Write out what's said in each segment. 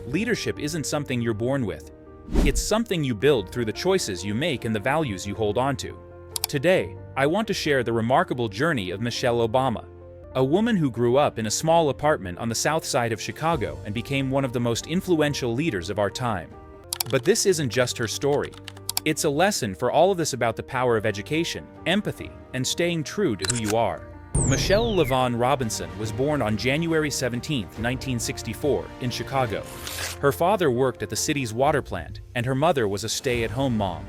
leadership isn't something you're born with. It's something you build through the choices you make and the values you hold onto. Today, I want to share the remarkable journey of Michelle Obama, a woman who grew up in a small apartment on the south side of Chicago and became one of the most influential leaders of our time. But this isn't just her story. It's a lesson for all of us about the power of education, empathy, and staying true to who you are. Michelle LaVaughn Robinson was born on January 17, 1964, in Chicago. Her father worked at the city's water plant, and her mother was a stay-at-home mom.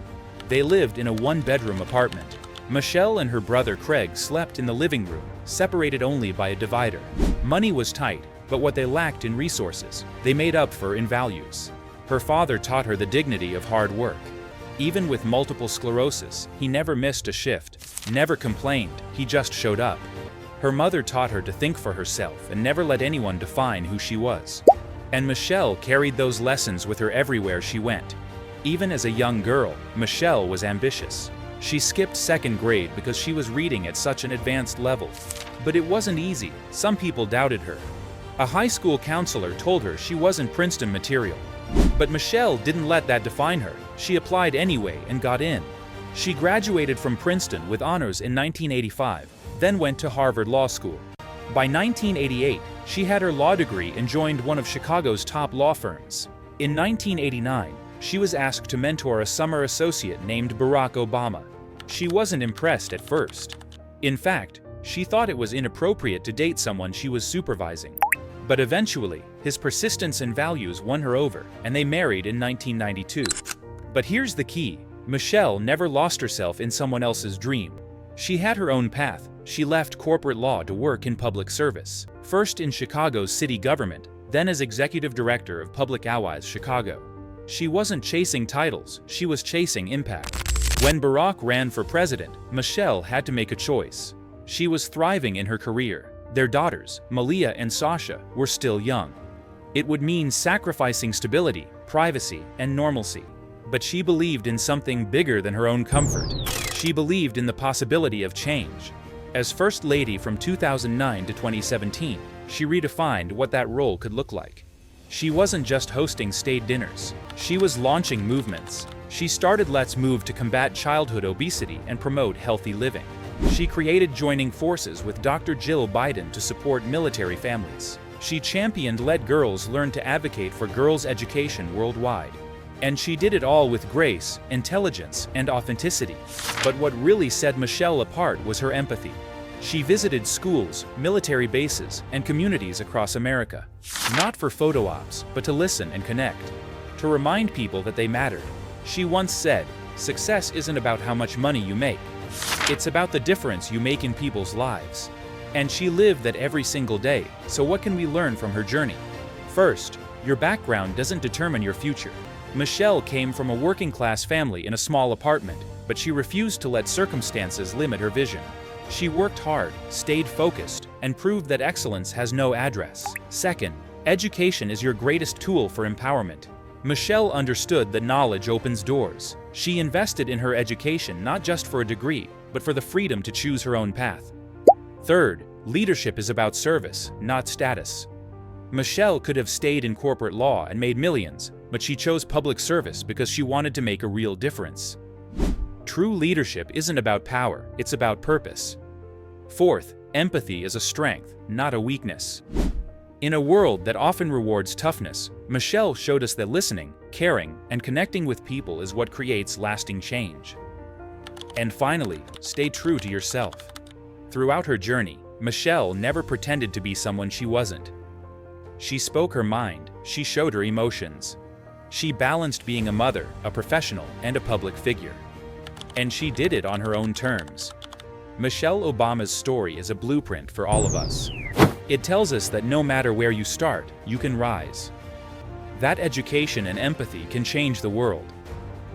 They lived in a one-bedroom apartment. Michelle and her brother Craig slept in the living room, separated only by a divider. Money was tight, but what they lacked in resources, they made up for in values. Her father taught her the dignity of hard work. Even with multiple sclerosis, he never missed a shift, never complained, he just showed up. Her mother taught her to think for herself and never let anyone define who she was. And Michelle carried those lessons with her everywhere she went. Even as a young girl, Michelle was ambitious. She skipped second grade because she was reading at such an advanced level. But it wasn't easy. Some people doubted her. A high school counselor told her she wasn't Princeton material. But Michelle didn't let that define her. She applied anyway and got in. She graduated from Princeton with honors in 1985, then went to Harvard Law School. By 1988, she had her law degree and joined one of Chicago's top law firms. In 1989, she was asked to mentor a summer associate named Barack Obama. She wasn't impressed at first. In fact, she thought it was inappropriate to date someone she was supervising. But eventually, his persistence and values won her over, and they married in 1992. But here's the key: Michelle never lost herself in someone else's dream. She had her own path. She left corporate law to work in public service, first in Chicago's city government, then as executive director of Public Allies Chicago. She wasn't chasing titles, she was chasing impact. When Barack ran for president, Michelle had to make a choice. She was thriving in her career. Their daughters, Malia and Sasha, were still young. It would mean sacrificing stability, privacy, and normalcy. But she believed in something bigger than her own comfort. She believed in the possibility of change. As First Lady from 2009 to 2017, she redefined what that role could look like. She wasn't just hosting state dinners. She was launching movements. She started Let's Move to combat childhood obesity and promote healthy living. She created Joining Forces with Dr. Jill Biden to support military families. She championed Let Girls Learn to advocate for girls' education worldwide. And she did it all with grace, intelligence, and authenticity. But what really set Michelle apart was her empathy. She visited schools, military bases, and communities across America. Not for photo ops, but to listen and connect. To remind people that they mattered. She once said, "Success isn't about how much money you make. It's about the difference you make in people's lives." And she lived that every single day. So what can we learn from her journey? First, your background doesn't determine your future. Michelle came from a working-class family in a small apartment, but she refused to let circumstances limit her vision. She worked hard, stayed focused, and proved that excellence has no address. Second, education is your greatest tool for empowerment. Michelle understood that knowledge opens doors. She invested in her education not just for a degree, but for the freedom to choose her own path. Third, leadership is about service, not status. Michelle could have stayed in corporate law and made millions, but she chose public service because she wanted to make a real difference. True leadership isn't about power, it's about purpose. Fourth, empathy is a strength, not a weakness. In a world that often rewards toughness, Michelle showed us that listening, caring, and connecting with people is what creates lasting change. And finally, stay true to yourself. Throughout her journey, Michelle never pretended to be someone she wasn't. She spoke her mind, she showed her emotions. She balanced being a mother, a professional, and a public figure. And she did it on her own terms. Michelle Obama's story is a blueprint for all of us. It tells us that no matter where you start, you can rise. That education and empathy can change the world.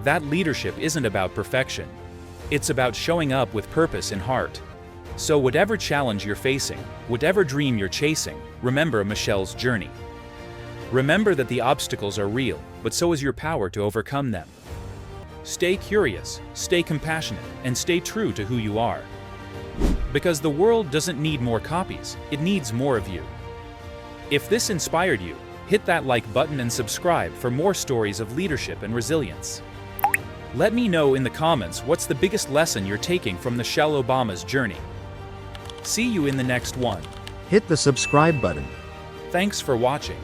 That leadership isn't about perfection. It's about showing up with purpose in heart. So whatever challenge you're facing, whatever dream you're chasing, remember Michelle's journey. Remember that the obstacles are real, but so is your power to overcome them. Stay curious, stay compassionate, and stay true to who you are. Because the world doesn't need more copies, it needs more of you. If this inspired you, Hit that like button and subscribe for more stories of leadership and resilience. Let me know in the comments what's the biggest lesson you're taking from Michelle Obama's journey. See you in the next one. Hit the subscribe button. Thanks for watching.